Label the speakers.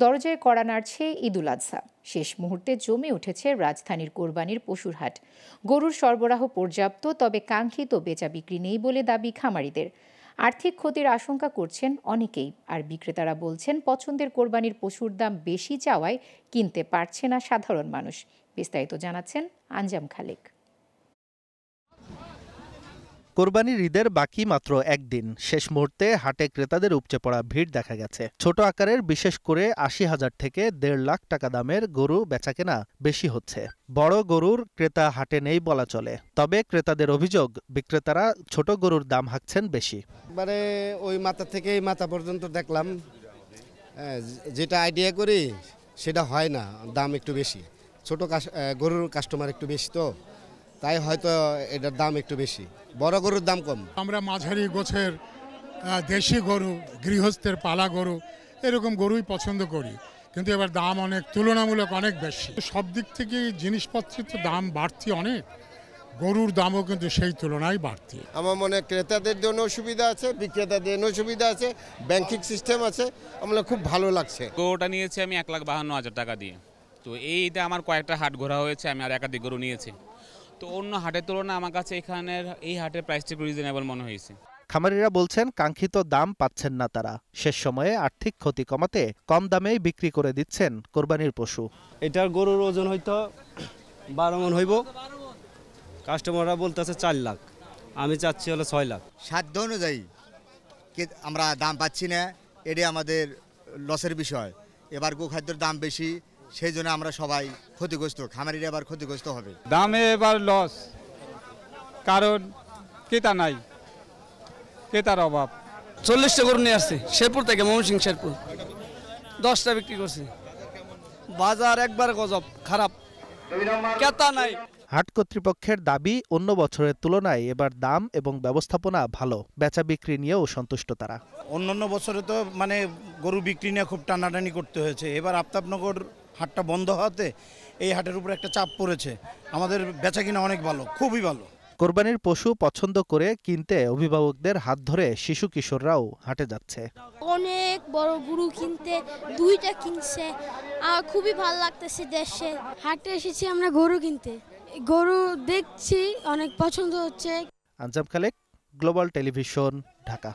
Speaker 1: দরজায় কড়া নাড়ছে ঈদুল আজহা। শেষ মুহূর্তে জমে উঠেছে রাজধানীর কোরবানির পশুর হাট। গরুর সরবরাহ পর্যাপ্ত, তবে কাঙ্ক্ষিত বেচা বিক্রি নেই বলে দাবি খামারিদের। আর্থিক ক্ষতির আশঙ্কা করছেন অনেকেই, আর বিক্রেতারা বলছেন পছন্দের কোরবানির পশুর দাম বেশি চাওয়ায় কিনতে পারছে না সাধারণ মানুষ। বিস্তারিত জানাচ্ছেন আঞ্জাম খালেক।
Speaker 2: কোরবানির ঈদের বাকি মাত্র একদিন, শেষ মুহূর্তে হাটে ক্রেতাদের উপচে পড়া ভিড় দেখা গেছে। ছোট আকারের, বিশেষ করে ৮০,০০০ থেকে ১.৫ লাখ টাকা দামের গরু বেচাকেনা বেশি হচ্ছে। বড় গরুর ক্রেতা হাটে নেই বলা চলে, তবে ক্রেতাদের অভিযোগ বিক্রেতারা ছোট গরুর দাম হাঁকছেন বেশি।
Speaker 3: মানে ওই মাথা থেকে এই মাথা পর্যন্ত দেখলাম, যেটা আইডিয়া করি সেটা হয় না, দাম একটু বেশি। ছোট গরুর কাস্টমার একটু বেশি, তো তাই হয়তো এটার দাম একটু বেশি, বড় গরুর দাম কম।
Speaker 4: আমরা মাঝারি গোছের দেশি গরু, গৃহস্থের পালা গরু, এরকম গরুই পছন্দ করি, কিন্তু এবার দাম অনেক তুলনামূলক অনেক বেশি। সব দিক থেকে জিনিসপত্রের তো দাম বাড়তি অনেক, গরুর দামও কিন্তু সেই তুলনায় বাড়তি।
Speaker 3: আমার মনে হয় ক্রেতাদের জন্য সুবিধা আছে, বিক্রেতাদের জন্য সুবিধা আছে, ব্যাংকিং সিস্টেম আছে, আমার খুব ভালো লাগছে।
Speaker 5: গরুটা নিয়েছি আমি ১,৫২,০০০ টাকা দিয়ে। তো এইটা আমার কয়েকটা হাট ঘোরা হয়েছে, আমি আর একাধিক গরু নিয়েছি। তো অন্য হাটের তুলনায় আমার কাছে এখানের এই হাটের প্রাইসটা রিজনেবল মনে হয়েছে।
Speaker 2: খামারিরা বলছেন কাঙ্ক্ষিত দাম পাচ্ছেন না তারা। শেষ সময়ে আর্থিক ক্ষতি কমাতে কম দামেই বিক্রি করে দিচ্ছেন কোরবানির পশু।
Speaker 6: এটার গরুর ওজন হয়তো ১২ মণ হইব, কাস্টমাররা বলতেছে ৪ লাখ, আমি চাচ্ছি হলো ৬ লাখ।
Speaker 7: সাধ্য অনুযায়ী আমরা দাম পাচ্ছি না, এটাই আমাদের লসের বিষয়। এবার গোখাদ্যের দাম বেশি, সেই জন্য আমরা সবাই ক্ষতিগ্রস্ত, খামারিরা এবার ক্ষতিগ্রস্ত হবে।
Speaker 8: দামে এবার লস, কারণ ক্রেতা নাই, ক্রেতার অভাব।
Speaker 9: ৪০টা গরু নিয়ে আসছে শেরপুর থেকে, ময়মনসিংহ শেরপুর, 10টা বিক্রি করছে। বাজার একবার গজব, খারাপ, ক্রেতা নাই।
Speaker 2: হাট কর্তৃপক্ষের দাবি, অন্য বছরের তুলনায় এবার দাম এবং ব্যবস্থাপনা ভালো, বেচা বিক্রি নিয়েও সন্তুষ্ট তারা।
Speaker 10: অন্যান্য বছরে তো মানে গরু বিক্রি নিয়ে খুব টানাটানি করতে হয়েছে, এবার আফতাবনগর হাটটা বন্ধ হওয়াতে এই হাটের উপর একটা চাপ পড়েছে। আমাদের বেচা কিনা অনেক ভালো, খুবই ভালো।
Speaker 2: কোরবানির পশু পছন্দ করে কিনতে অভিভাবকদের হাত ধরে শিশু কিশোররাও হাটে যাচ্ছে।
Speaker 11: অনেক বড় গরু কিনতে 2টা কিনছে, আর খুবই ভালো লাগতেছে। দেশে হাটে এসেছি আমরা গরু কিনতে, গরু দেখছি, অনেক পছন্দ হচ্ছে।
Speaker 2: আঞ্জাম খালেক, গ্লোবাল টেলিভিশন, ঢাকা।